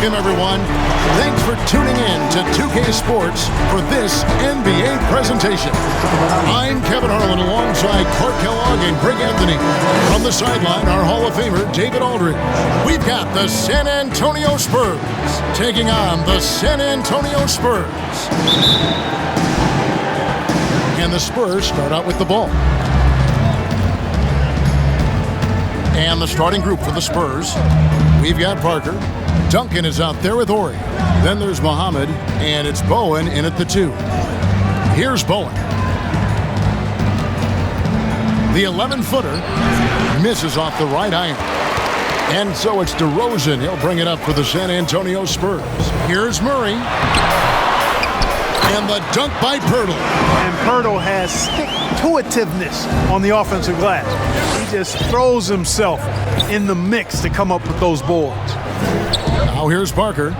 Welcome, everyone. Thanks for tuning in to 2K Sports for this NBA presentation. I'm Kevin Harlan alongside Clark Kellogg and Greg Anthony. From the sideline, our Hall of Famer, David Aldridge. We've got the San Antonio Spurs taking on the San Antonio Spurs. And the Spurs start out with the ball. And the starting group for the Spurs, we've got Parker. Duncan is out there with Ori. Then there's Muhammad, and it's Bowen in at the 2. Here's Bowen. The 11-footer misses off the right iron. And so it's DeRozan. He'll bring it up for the San Antonio Spurs. Here's Murray. And the dunk by Pirtle. And Pirtle has stick-to-itiveness on the offensive glass. He just throws himself in the mix to come up with those boards. Now here's Parker.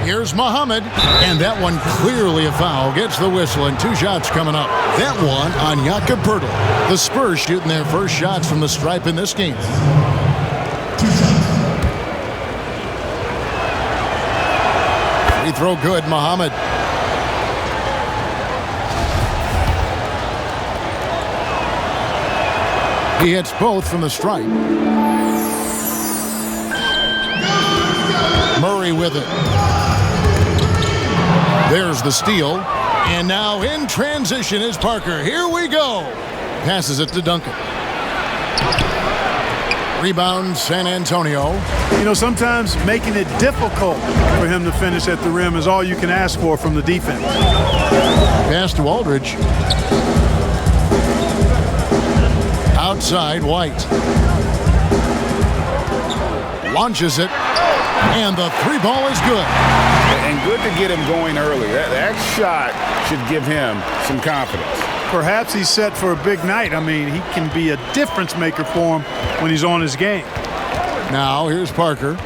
Here's Muhammad. And that one clearly a foul. Gets the whistle and 2 shots coming up. That one on Jakob Pirtle. The Spurs shooting their first shots from the stripe in this game. Free throw good, Muhammad. He hits both from the stripe. Murray with it. There's the steal. And now in transition is Parker. Here we go. Passes it to Duncan. Rebound, San Antonio. You know, sometimes making it difficult for him to finish at the rim is all you can ask for from the defense. Pass to Aldridge. Outside, White. Launches it. And the 3 ball is good. And good to get him going early. That shot should give him some confidence. Perhaps he's set for a big night. I mean, he can be a difference maker for him when he's on his game. Now, here's Parker.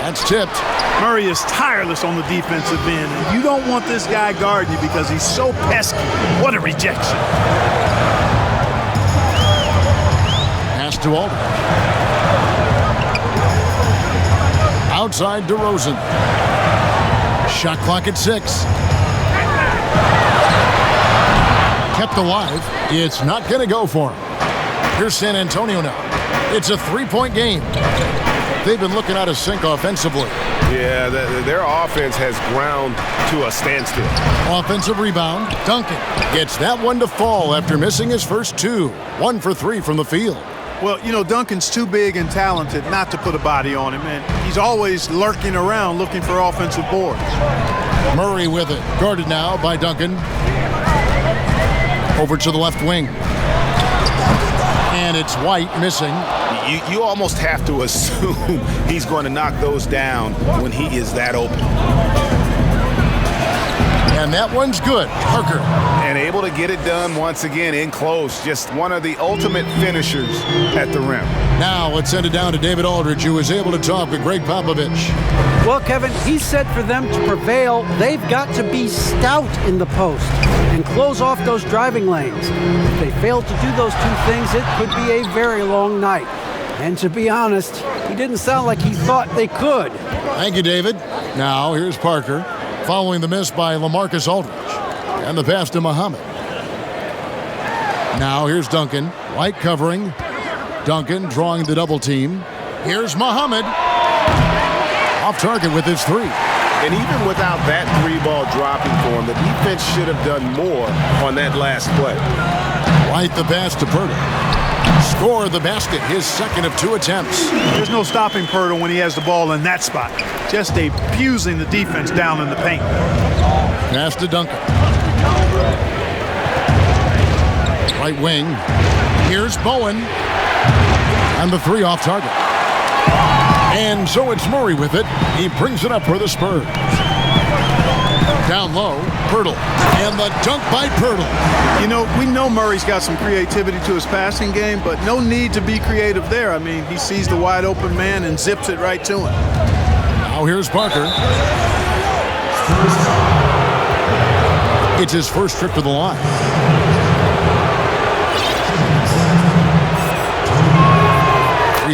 That's tipped. Murray is tireless on the defensive end, and you don't want this guy guarding you because he's so pesky. What a rejection. Pass to Aldridge. Outside DeRozan. Shot clock at 6. Kept alive. It's not going to go for him. Here's San Antonio now. It's a 3-point game. They've been looking out of sync offensively. Yeah, their offense has ground to a standstill. Offensive rebound. Duncan gets that one to fall after missing his first 2. 1 for 3 from the field. Well, you know, Duncan's too big and talented not to put a body on him, and he's always lurking around looking for offensive boards. Murray with it. Guarded now by Duncan. Over to the left wing. And it's White missing. You almost have to assume he's going to knock those down when he is that open. And that one's good. Parker. And able to get it done once again in close. Just one of the ultimate finishers at the rim. Now let's send it down to David Aldridge, who was able to talk with Greg Popovich. Well, Kevin, he said for them to prevail, they've got to be stout in the post and close off those driving lanes. If they fail to do those 2 things, it could be a very long night. And to be honest, he didn't sound like he thought they could. Thank you, David. Now here's Parker, following the miss by LaMarcus Aldridge. And the pass to Muhammad. Now here's Duncan. White covering. Duncan drawing the double team. Here's Muhammad. Off target with his 3. And even without that 3-ball dropping for him, the defense should have done more on that last play. White the pass to Pirtle. Score the basket, his second of 2 attempts. There's no stopping Pirtle when he has the ball in that spot. Just abusing the defense down in the paint. Pass to Duncan. Right wing. Here's Bowen. And the 3 off target. And so it's Murray with it. He brings it up for the Spurs. Down low, Pirtle. And the dunk by Pirtle. You know, we know Murray's got some creativity to his passing game, but no need to be creative there. I mean, he sees the wide open man and zips it right to him. Now here's Parker. It's his first trip to the line.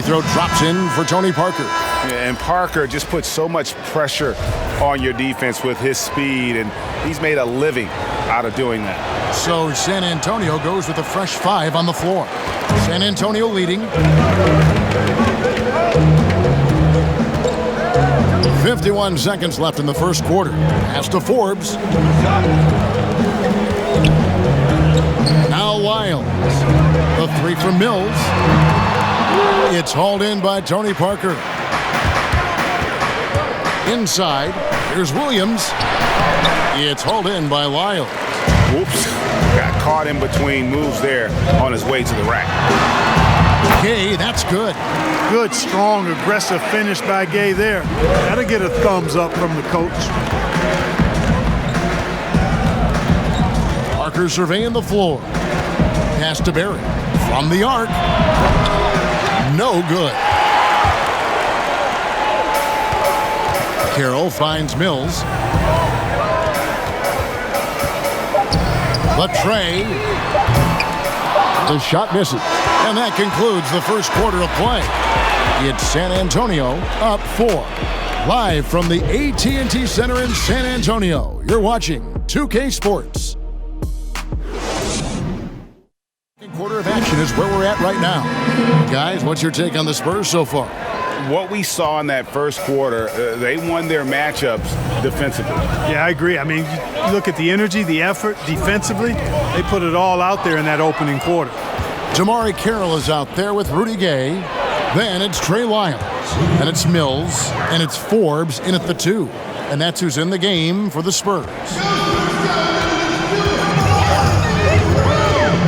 throw drops in for Tony Parker. Yeah, and Parker just puts so much pressure on your defense with his speed, and he's made a living out of doing that. So San Antonio goes with a fresh 5 on the floor. San Antonio leading. 51 seconds left in the first quarter. Pass to Forbes. Now Lyles. The 3 from Mills. It's hauled in by Tony Parker. Inside, here's Williams. It's hauled in by Lyles. Whoops. Got caught in between moves there on his way to the rack. Gay, that's good. Good, strong, aggressive finish by Gay there. That'll get a thumbs up from the coach. Parker surveying the floor. Pass to Barrett. From the arc. No good. Carroll finds Mills. The tray. The shot misses. And that concludes the first quarter of play. It's San Antonio up 4. Live from the AT&T Center in San Antonio, you're watching 2K Sports. Second quarter of action is where we're at right now. Guys, what's your take on the Spurs so far? What we saw in that first quarter, they won their matchups defensively. Yeah, I agree. I mean, you look at the energy, the effort defensively, they put it all out there in that opening quarter. Jamari Carroll is out there with Rudy Gay. Then it's Trey Lyles. And it's Mills. And it's Forbes in at the 2. And that's who's in the game for the Spurs.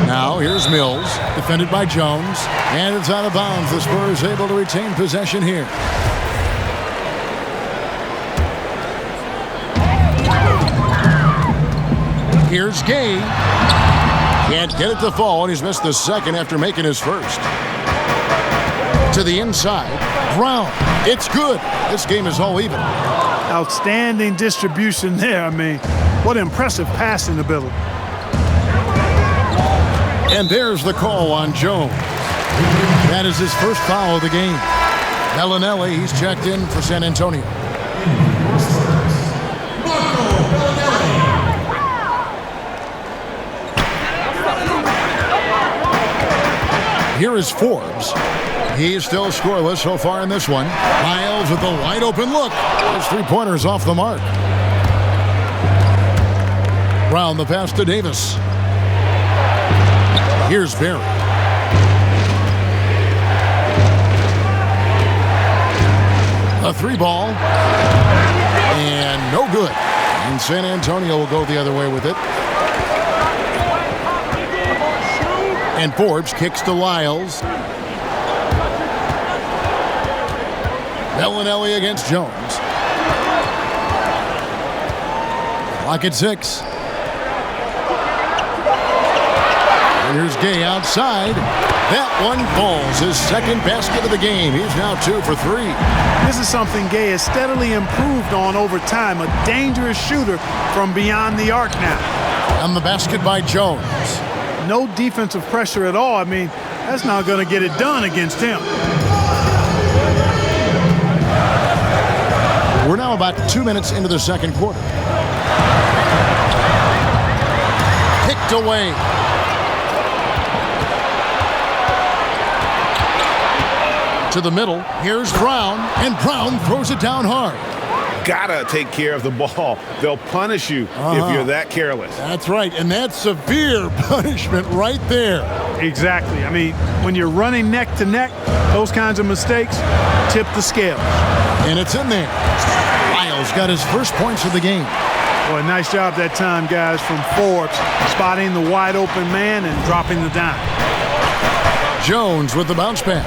Now here's Mills, defended by Jones. And it's out of bounds. The Spurs able to retain possession here. Here's Gay. Can't get it to fall, and he's missed the second after making his first. To the inside. Brown. It's good. This game is all even. Outstanding distribution there. I mean, what impressive passing ability. And there's the call on Jones. That is his first foul of the game. Bellinelli, he's checked in for San Antonio. Here is Forbes. He's still scoreless so far in this one. Lyles with a wide open look. His 3-pointers off the mark. Brown the pass to Davis. Here's Barry. A 3-ball. And no good. And San Antonio will go the other way with it. And Forbes kicks to Lyles. Bellinelli against Jones. Clock at 6. And here's Gay outside. That one falls. His second basket of the game. He's now 2 for 3. This is something Gay has steadily improved on over time. A dangerous shooter from beyond the arc now. And the basket by Jones. No defensive pressure at all. I mean, that's not going to get it done against him. We're now about 2 minutes into the second quarter. Kicked away. To the middle. Here's Brown. And Brown throws it down hard. Gotta take care of the ball. They'll punish you if you're that careless. That's right, and that's severe punishment right there. Exactly. I mean, when you're running neck to neck, those kinds of mistakes tip the scale. And it's in there. Lyles got his first points of the game. Boy, nice job that time, guys, from Forbes, spotting the wide open man and dropping the dime. Jones with the bounce pass.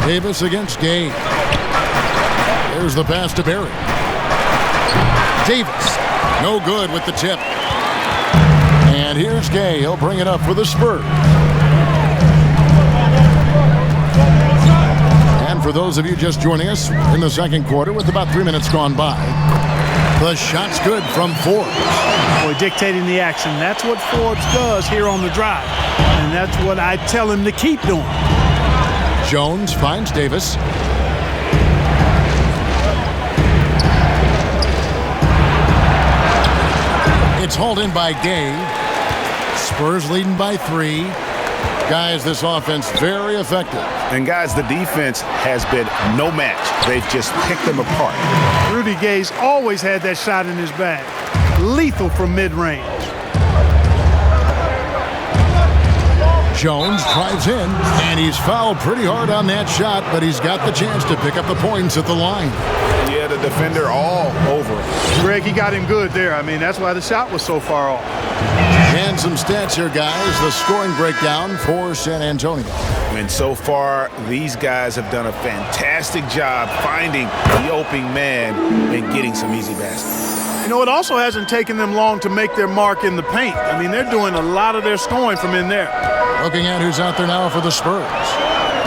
Davis against Gay. There's the pass to Barry. Davis, no good with the tip. And here's Gay. He'll bring it up for the Spurs. And for those of you just joining us in the second quarter with about 3 minutes gone by, The shot's good from Forbes. Boy, dictating the action. That's what Forbes does here on the drive. And that's what I tell him to keep doing. Jones finds Davis. It's hauled in by Gay. Spurs leading by 3. Guys, this offense very effective. And guys, the defense has been no match. They've just picked them apart. Rudy Gay's always had that shot in his bag. Lethal from mid-range. Jones drives in, and he's fouled pretty hard on that shot, but he's got the chance to pick up the points at the line. Yeah, the defender all over him. Greg, he got him good there. I mean, that's why the shot was so far off. And some stats here, guys. The scoring breakdown for San Antonio. And so far, these guys have done a fantastic job finding the opening man and getting some easy baskets. You know, it also hasn't taken them long to make their mark in the paint. I mean, they're doing a lot of their scoring from in there. Looking at who's out there now for the Spurs.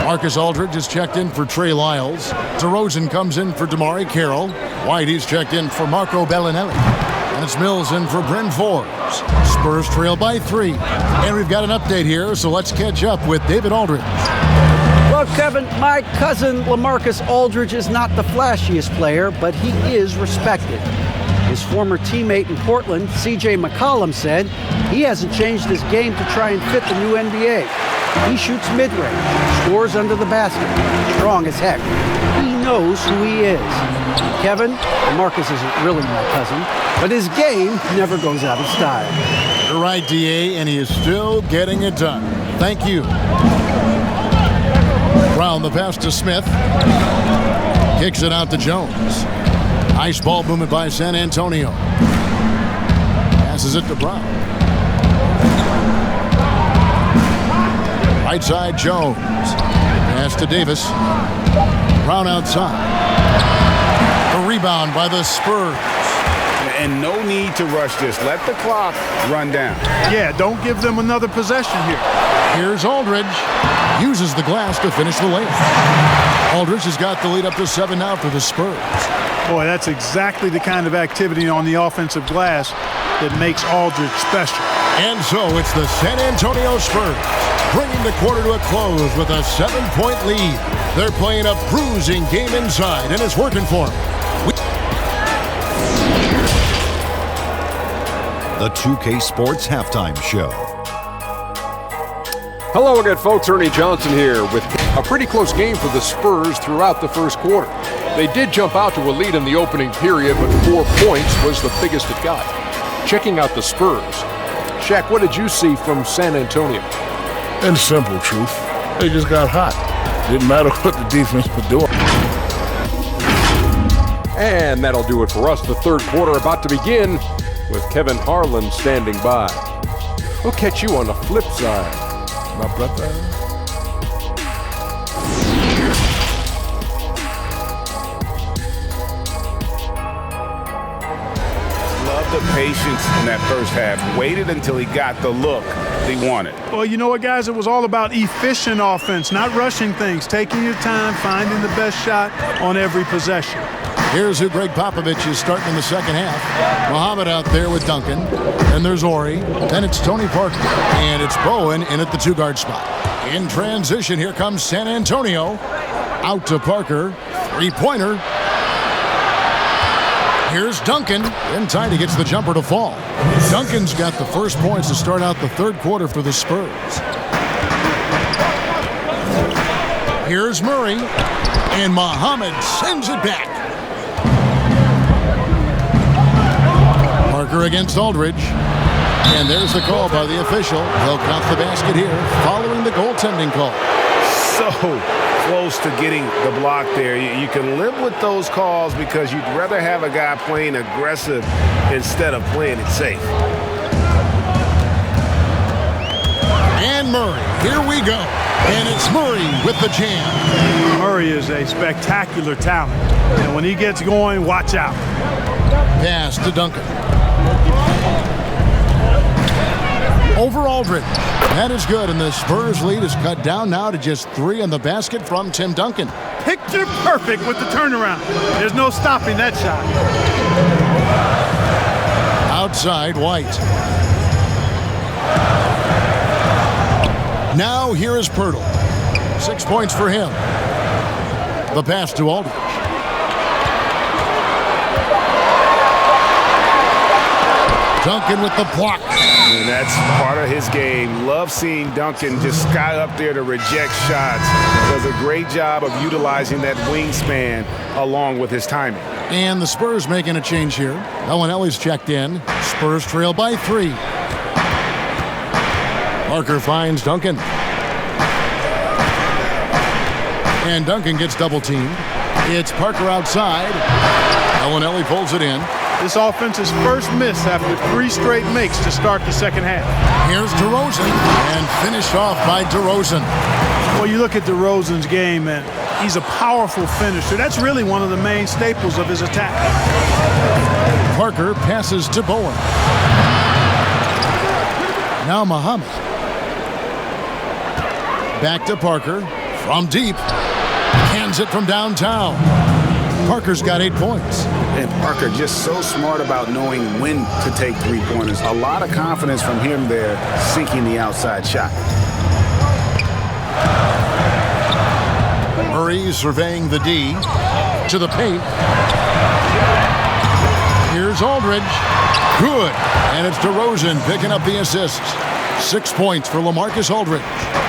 Marcus Aldridge is checked in for Trey Lyles. DeRozan comes in for DeMar Carroll. Whitey's checked in for Marco Bellinelli. And it's Mills in for Bryn Forbes. Spurs trail by 3. And we've got an update here, so let's catch up with David Aldridge. Well, Kevin, my cousin LaMarcus Aldridge is not the flashiest player, but he is respected. His former teammate in Portland, C.J. McCollum, said he hasn't changed his game to try and fit the new NBA. He shoots mid-range, scores under the basket, strong as heck. He knows who he is. Kevin, Marcus isn't really my cousin, but his game never goes out of style. You're right, D.A., and he is still getting it done. Thank you. Brown the pass to Smith. Kicks it out to Jones. Nice ball movement by San Antonio. Passes it to Brown. Right side, Jones. Pass to Davis. Brown outside. A rebound by the Spurs. And no need to rush this. Let the clock run down. Yeah, don't give them another possession here. Here's Aldridge. Uses the glass to finish the layup. Aldridge has got the lead up to 7 now for the Spurs. Boy, that's exactly the kind of activity on the offensive glass that makes Aldridge special. And so it's the San Antonio Spurs bringing the quarter to a close with a 7-point lead. They're playing a bruising game inside, and it's working for them. The 2K Sports Halftime Show. Hello again, folks. Ernie Johnson here with a pretty close game for the Spurs throughout the first quarter. They did jump out to a lead in the opening period, but 4 points was the biggest it got. Checking out the Spurs. Shaq, what did you see from San Antonio? In simple truth, they just got hot. Didn't matter what the defense was doing. And that'll do it for us. The third quarter about to begin with Kevin Harlan standing by. We'll catch you on the flip side. My brother. Love the patience in that first half. Waited until he got the look he wanted. Well, you know what, guys? It was all about efficient offense, not rushing things, taking your time, finding the best shot on every possession. Here's who Greg Popovich is starting in the second half. Muhammad out there with Duncan. Then there's Ori. Then it's Tony Parker. And it's Bowen in at the 2-guard spot. In transition, here comes San Antonio. Out to Parker. 3-pointer. Here's Duncan. In time, he gets the jumper to fall. Duncan's got the first points to start out the third quarter for the Spurs. Here's Murray. And Muhammad sends it back. Parker against Aldridge. And there's the call by the official. He'll count the basket here following the goaltending call. So close to getting the block there. You can live with those calls because you'd rather have a guy playing aggressive instead of playing it safe. And Murray, here we go. And it's Murray with the jam. Murray is a spectacular talent. And when he gets going, watch out. Pass to Duncan. Over Aldridge. That is good, and the Spurs lead is cut down now to just 3 on the basket from Tim Duncan. Picture perfect with the turnaround. There's no stopping that shot. outside White. Now here is Pirtle. 6 points for him. The pass to Aldridge. Duncan with the block. And that's part of his game. Love seeing Duncan just sky up there to reject shots. Does a great job of utilizing that wingspan along with his timing. And the Spurs making a change here. Bellinelli's checked in. Spurs trail by 3. Parker finds Duncan. And Duncan gets double teamed. It's Parker outside. Bellinelli pulls it in. This offense's first miss after 3 straight makes to start the second half. Here's DeRozan, and finished off by DeRozan. Well, you look at DeRozan's game, and he's a powerful finisher. That's really one of the main staples of his attack. Parker passes to Bowen. Now Muhammad. Back to Parker. From deep. Hands it from downtown. Parker's got 8 points. And Parker just so smart about knowing when to take 3-pointers. A lot of confidence from him there, sinking the outside shot. Murray surveying the D. To the paint. Here's Aldridge. Good. And it's DeRozan picking up the assist. 6 points for LaMarcus Aldridge.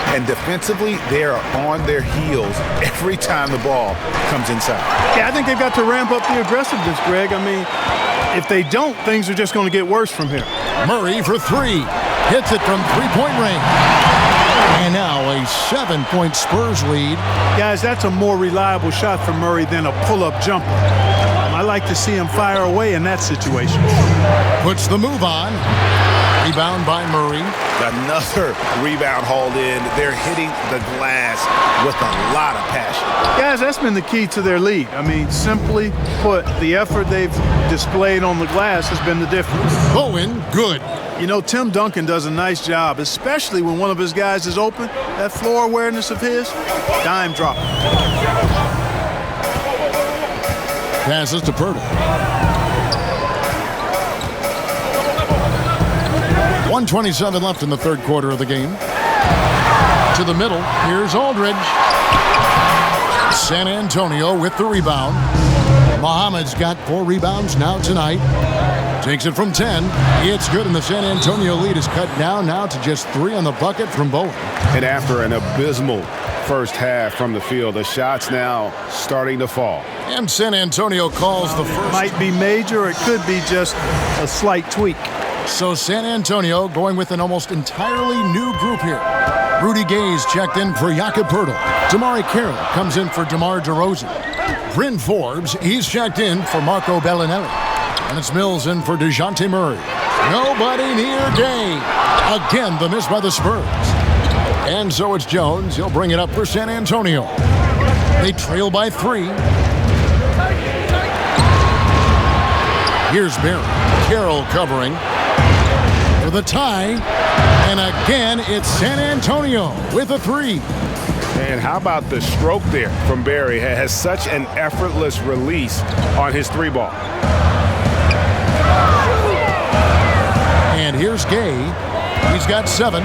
And defensively, they are on their heels every time the ball comes inside. Yeah, I think they've got to ramp up the aggressiveness, Greg. I mean, if they don't, things are just going to get worse from here. Murray for 3. Hits it from 3-point range. And now a 7-point Spurs lead. Guys, that's a more reliable shot for Murray than a pull-up jumper. I like to see him fire away in that situation. Puts the move on. Rebound by Murray. Another rebound hauled in. They're hitting the glass with a lot of passion. Guys, that's been the key to their lead. I mean, simply put, the effort they've displayed on the glass has been the difference. Bowen, good. You know, Tim Duncan does a nice job, especially when one of his guys is open. That floor awareness of his, dime drop. Passes to Pirtle. 1:27 left in the third quarter of the game. To the middle. Here's Aldridge. San Antonio with the rebound. Muhammad's got 4 rebounds now tonight. Takes it from 10. It's good, and the San Antonio lead is cut down now to just 3 on the bucket from Bowen. And after an abysmal first half from the field, the shots now starting to fall. And San Antonio calls the first. Might be major, or it could be just a slight tweak. So San Antonio going with an almost entirely new group here. Rudy Gay's checked in for Jakob Poeltl. Damari Carroll comes in for DeMar DeRozan. Bryn Forbes, he's checked in for Marco Bellinelli. And it's Mills in for DeJounte Murray. Nobody near Gay. Again, the miss by the Spurs. And so it's Jones. He'll bring it up for San Antonio. They trail by 3. Here's Barry. Carroll covering for the tie. And again, it's San Antonio with a 3. And how about the stroke there from Barry? Has such an effortless release on his 3-ball. And here's Gay. He's got 7.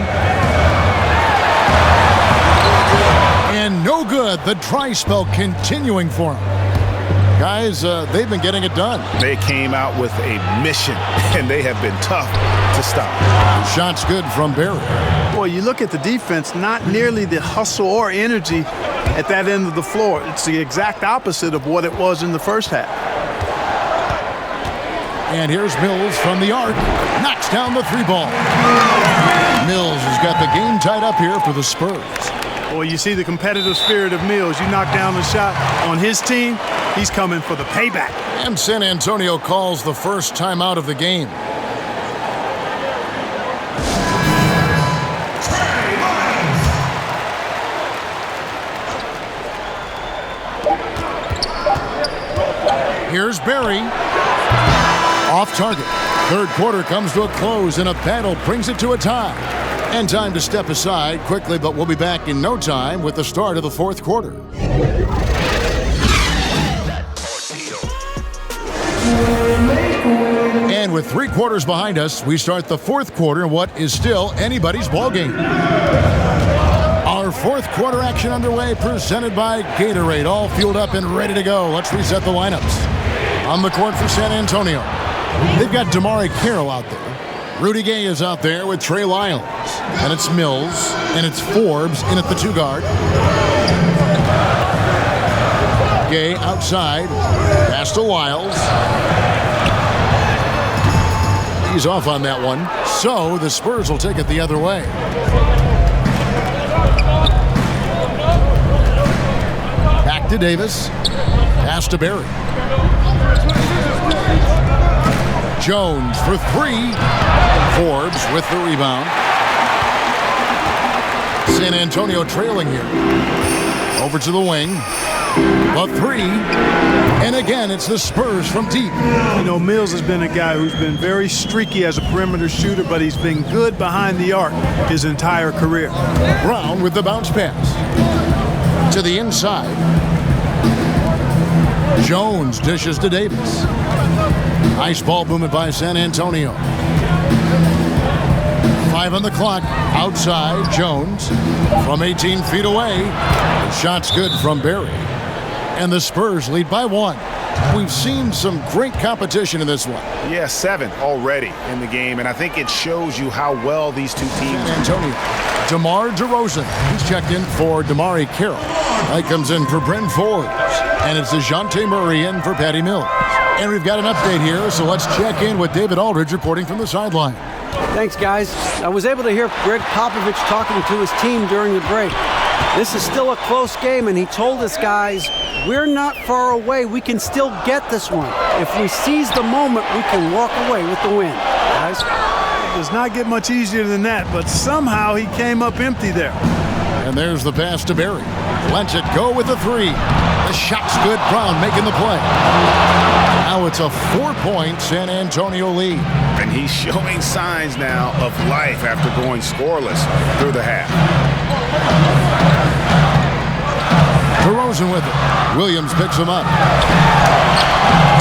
And no good. The dry spell continuing for him. Guys, they've been getting it done. They came out with a mission, and they have been tough to stop. The shot's good from Barry. Boy, you look at the defense, not nearly the hustle or energy at that end of the floor. It's the exact opposite of what it was in the first half. And here's Mills from the arc. Knocks down the 3-ball. Mills has got the game tied up here for the Spurs. Boy, you see the competitive spirit of Mills. You knock down the shot on his team, he's coming for the payback. And San Antonio calls the first timeout of the game. Here's Barry. Off target. Third quarter comes to a close, and a battle brings it to a tie. And time to step aside quickly, but we'll be back in no time with the start of the fourth quarter. And with with 3 quarters behind us, we start the 4th quarter in what is still anybody's ballgame. Our 4th quarter action underway, presented by Gatorade. All fueled up and ready to go. Let's reset the lineups. On the court for San Antonio, they've got Damari Carroll out there. Rudy Gay is out there with Trey Lyles. And it's Mills, and it's Forbes in at the 2 guard. Gay outside, pass to Lyles. He's off on that one, so the Spurs will take it the other way. Back to Davis, pass to Barry. Jones for 3. Forbes with the rebound. San Antonio trailing here. Over to the wing. A 3. And again, it's the Spurs from deep. You know, Mills has been a guy who's been very streaky as a perimeter shooter, but he's been good behind the arc his entire career. Brown with the bounce pass. To the inside. Jones dishes to Davis. Nice ball movement by San Antonio. 5 on the clock. Outside, Jones from 18 feet away. The shot's good from Barry. And the Spurs lead by 1. We've seen some great competition in this one. Yeah, 7 already in the game, and I think it shows you how well these two teams. San Antonio. DeMar DeRozan. He's checked in for Damari Carroll. That comes in for Bryn Forbes. And it's DeJounte Murray in for Patty Mills. And we've got an update here, so let's check in with David Aldridge reporting from the sideline. Thanks, guys. I was able to hear Greg Popovich talking to his team during the break. This is still a close game, and he told us, guys, we're not far away. We can still get this one. If we seize the moment, we can walk away with the win. Guys? It does not get much easier than that, but somehow he came up empty there. And there's the pass to Barry. Lets it go with the 3. The shot's good. Brown making the play. Now it's a 4-point San Antonio lead. And he's showing signs now of life after going scoreless through the half. DeRozan with it. Williams picks him up.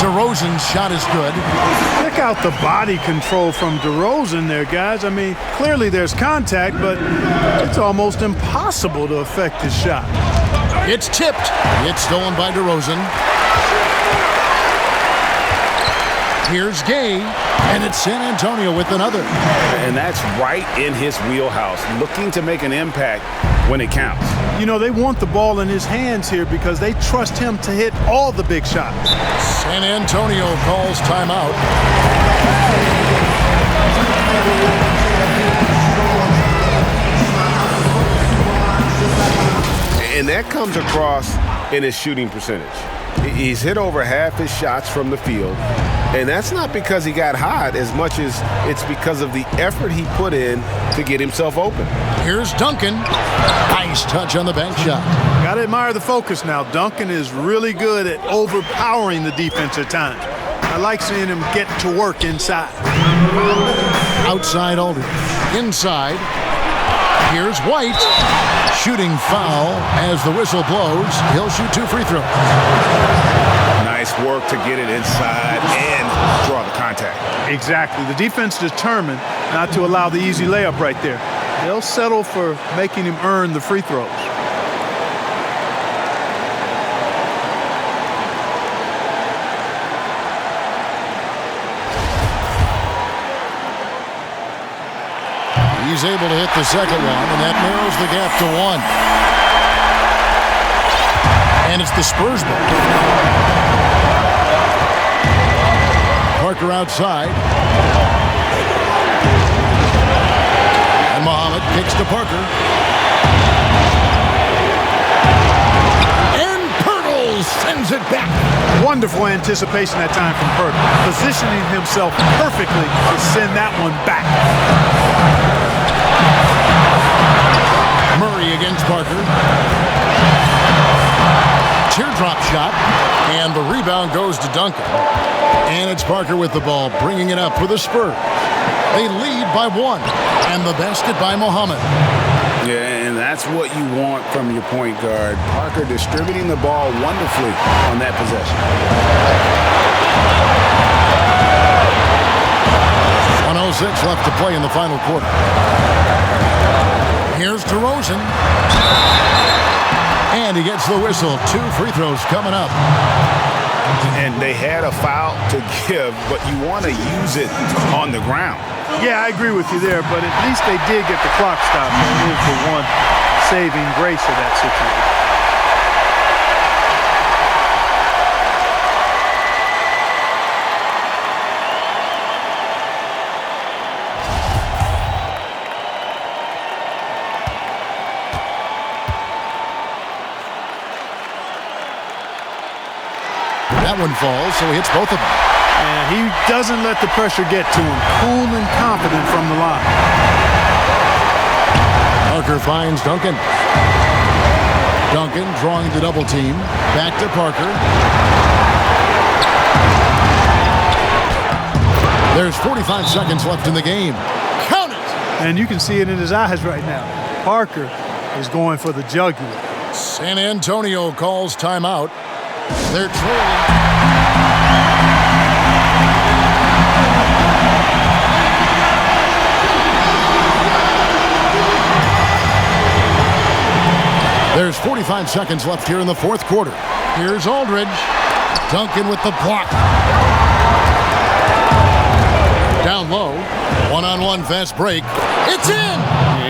DeRozan's shot is good. Check out the body control from DeRozan there, guys. I mean, clearly there's contact, but it's almost impossible to affect his shot. It's tipped. It's stolen by DeRozan. Here's Gay, and it's San Antonio with another. And that's right in his wheelhouse, looking to make an impact when it counts. You know, they want the ball in his hands here because they trust him to hit all the big shots. San Antonio calls timeout. And that comes across in his shooting percentage. He's hit over half his shots from the field, and that's not because he got hot as much as it's because of the effort he put in to get himself open. Here's Duncan. Nice touch on the bank shot. Got to admire the focus now. Duncan is really good at overpowering the defense at times. I like seeing him get to work inside. Outside Aldridge. Inside. Here's White. Shooting foul as the whistle blows. He'll shoot 2 free throws. Nice work to get it inside and draw the contact. Exactly. The defense determined not to allow the easy layup right there. They'll settle for making him earn the free throws. He's able to hit the second one, and that narrows the gap to 1. And it's the Spurs ball. Parker outside. And Muhammad kicks to Parker. And Pirtle sends it back. Wonderful anticipation that time from Parker, positioning himself perfectly to send that one back. Murray against Parker. Teardrop shot, and the rebound goes to Duncan. And it's Parker with the ball, bringing it up for the Spurs. They lead by 1, and the basket by Muhammad. Yeah, and that's what you want from your point guard. Parker distributing the ball wonderfully on that possession. 2:06 left to play in the final quarter. Here's DeRozan. And he gets the whistle. 2 free throws coming up. And they had a foul to give, but you want to use it on the ground. Yeah, I agree with you there, but at least they did get the clock stopped. That is the one saving grace of that situation. That one falls, so he hits both of them. And he doesn't let the pressure get to him. Cool and confident from the line. Parker finds Duncan. Duncan drawing the double team. Back to Parker. There's 45 seconds left in the game. Count it! And you can see it in his eyes right now. Parker is going for the jugular. San Antonio calls timeout. They're trailing. There's 45 seconds left here in the fourth quarter. Here's Aldridge. Duncan with the block. Down low. One-on-one fast break. It's in!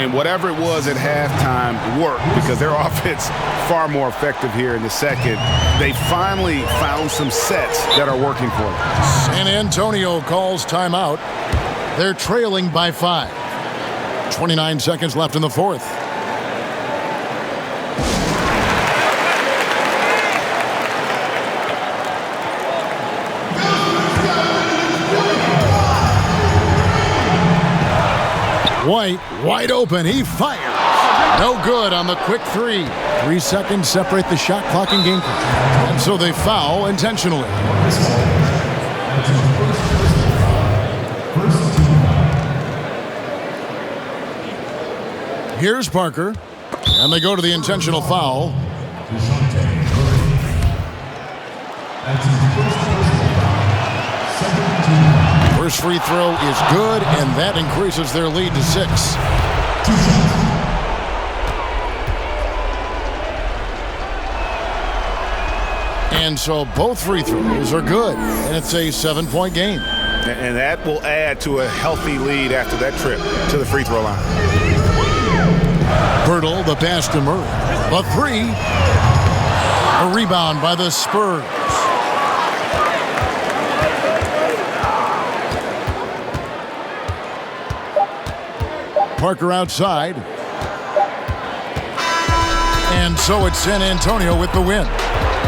And whatever it was at halftime worked because their offense far more effective here in the second. They finally found some sets that are working for them. San Antonio calls timeout. They're trailing by 5. 29 seconds left in the fourth. White, wide open, he fires. No good on the quick 3. 3 seconds separate the shot clock and game clock. And so they foul intentionally. Here's Parker. And they go to the intentional foul. First free throw is good, and that increases their lead to 6. And so both free throws are good, and it's a 7-point game. And that will add to a healthy lead after that trip to the free throw line. Birtle, the pass to Murray. A 3. A rebound by the Spurs. Parker outside. And so it's San Antonio with the win.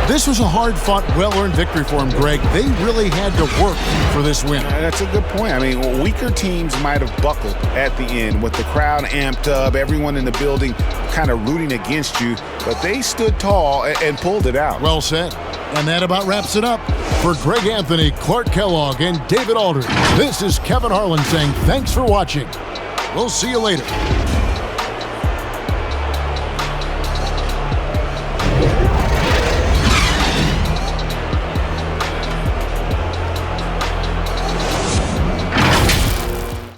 This was a hard-fought, well-earned victory for them, Greg. They really had to work for this win. That's a good point. I mean, weaker teams might have buckled at the end with the crowd amped up, everyone in the building kind of rooting against you, but they stood tall and pulled it out. Well said. And that about wraps it up. For Greg Anthony, Clark Kellogg, and David Aldridge, this is Kevin Harlan saying thanks for watching. We'll see you later.